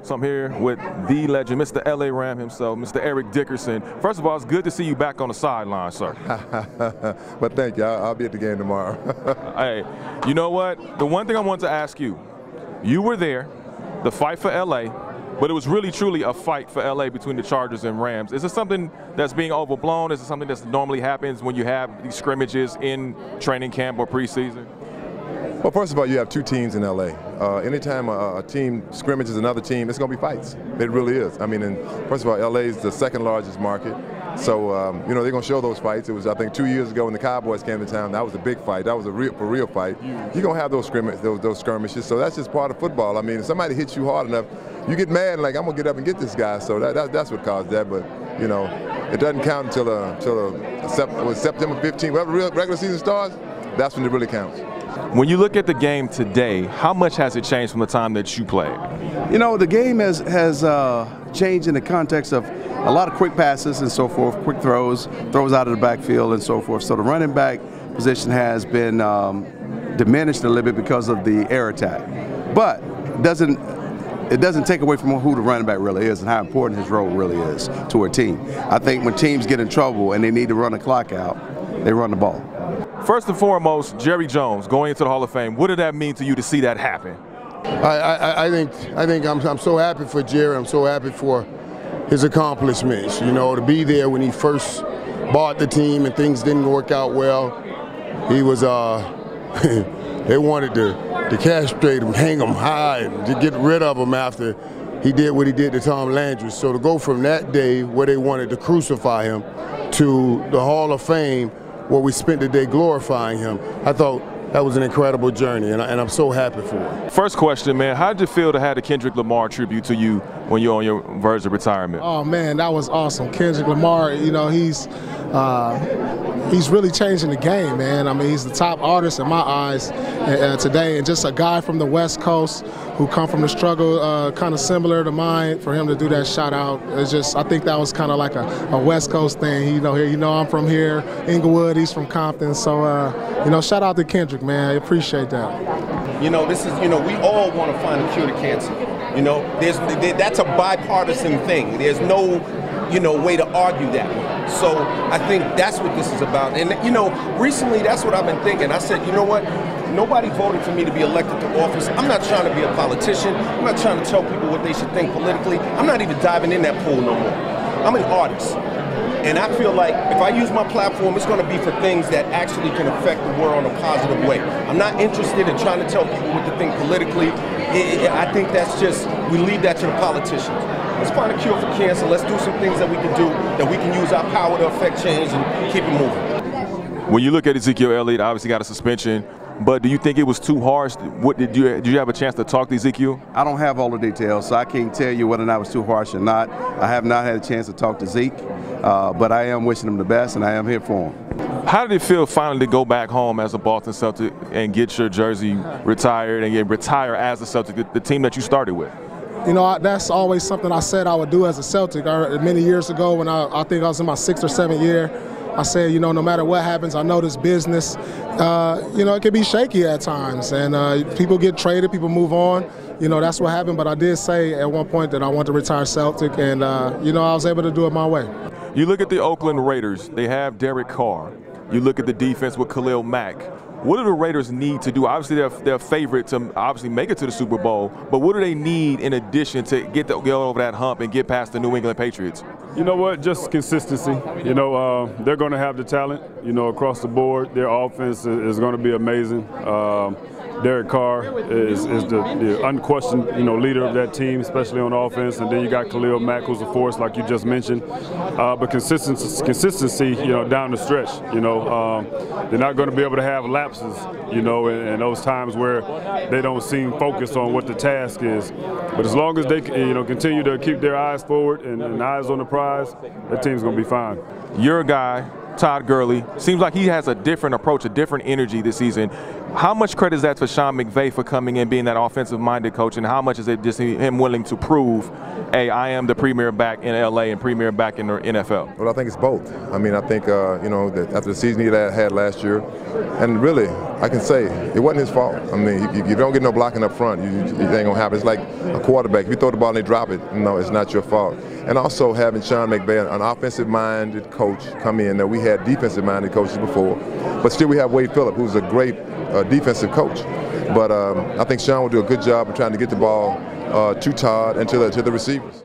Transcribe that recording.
So I'm here with the legend, Mr. LA Ram himself, Mr. Eric Dickerson. First of all, it's good to see you back on the sideline, sir. Well, thank you. I'll be at the game tomorrow. Hey, you know what? The one thing I wanted to ask you, you were there, the fight for LA, but it was really truly a fight for LA between the Chargers and Rams. Is it something that's being overblown? Is it something that normally happens when you have these scrimmages in training camp or preseason? Well, first of all, you have two teams in LA. Anytime a team scrimmages another team, it's going to be fights. It really is. I mean, and first of all, LA is the second largest market. So, you know, they're going to show those fights. It was, I think, 2 years ago when the Cowboys came to town. That was a big fight. That was a real fight. You're going to have those skirmishes. So that's just part of football. I mean, if somebody hits you hard enough, you get mad and like, I'm going to get up and get this guy. So that's what caused that. But, you know, it doesn't count until September 15th. Whenever the regular season starts, that's when it really counts. When you look at the game today, how much has it changed from the time that you played? You know, the game has changed in the context of a lot of quick passes and so forth, quick throws out of the backfield and so forth. So the running back position has been diminished a little bit because of the air attack. But it doesn't take away from who the running back really is and how important his role really is to a team. I think when teams get in trouble and they need to run the clock out, they run the ball. First and foremost, Jerry Jones going into the Hall of Fame. What did that mean to you to see that happen? I think I'm so happy for Jerry. I'm so happy for his accomplishments. You know, to be there when he first bought the team and things didn't work out well. He was they wanted to castrate him, hang him high, and to get rid of him after he did what he did to Tom Landry. So to go from that day where they wanted to crucify him to the Hall of Fame, where we spent the day glorifying him, I thought that was an incredible journey, and I'm so happy for him. First question, man, how did it feel to have the Kendrick Lamar tribute to you when you're on your verge of retirement? Oh man, that was awesome. Kendrick Lamar, you know, he's really changing the game, man. I mean, he's the top artist in my eyes today, and just a guy from the West Coast who come from the struggle, kind of similar to mine. For him to do that shout out, it's just, I think that was kind of like a West Coast thing. I'm from here, Inglewood, he's from Compton, so shout out to Kendrick, man. I appreciate that. You know, this is, we all want to find a cure to cancer. You know, that's a bipartisan thing. There's no, way to argue that one. So I think that's what this is about. And, recently that's what I've been thinking. I said, you know what? Nobody voted for me to be elected to office. I'm not trying to be a politician. I'm not trying to tell people what they should think politically. I'm not even diving in that pool no more. I'm an artist. And I feel like if I use my platform, it's going to be for things that actually can affect the world in a positive way. I'm not interested in trying to tell people what to think politically. I think that's just, we leave that to the politicians. Let's find a cure for cancer. Let's do some things that we can do, that we can use our power to affect change and keep it moving. When you look at Ezekiel Elliott, obviously got a suspension, but do you think it was too harsh? Did you have a chance to talk to Ezekiel? I don't have all the details, so I can't tell you whether or not it was too harsh or not. I have not had a chance to talk to Zeke, but I am wishing him the best, and I am here for him. How did it feel finally to go back home as a Boston Celtic and get your jersey retired and retire as a Celtic, the team that you started with? You know, that's always something I said I would do as a Celtic. Many years ago, when I think I was in my 6th or 7th year, I said, no matter what happens, I know this business, it can be shaky at times, and people get traded, people move on. That's what happened, but I did say at one point that I want to retire Celtic, and, I was able to do it my way. You look at the Oakland Raiders, they have Derek Carr. You look at the defense with Khalil Mack. What do the Raiders need to do? Obviously, they're favorite to obviously make it to the Super Bowl, but what do they need in addition to get over that hump and get past the New England Patriots? You know what? Just consistency. They're going to have the talent, across the board. Their offense is going to be amazing. Derek Carr is the unquestioned, leader of that team, especially on offense. And then you got Khalil Mack, who's a force, like you just mentioned. But consistency, down the stretch. They're not going to be able to have lapses, in those times where they don't seem focused on what the task is. But as long as they, continue to keep their eyes forward and eyes on the prize, that team's going to be fine. You're a guy, Todd Gurley, seems like he has a different approach, a different energy this season. How much credit is that for Sean McVay for coming in, being that offensive-minded coach, and how much is it just him willing to prove, hey, I am the premier back in LA and premier back in the NFL? Well, I think it's both. I mean, I think, you know, that after the season he had last year, and really, I can say it wasn't his fault. I mean, if you don't get no blocking up front, it ain't going to happen. It's like a quarterback. If you throw the ball and they drop it, no, it's not your fault. And also having Sean McVay, an offensive-minded coach, come in. Now, we had defensive-minded coaches before, but still we have Wade Phillip, who's a great defensive coach. But I think Sean will do a good job of trying to get the ball to Todd and to the receivers.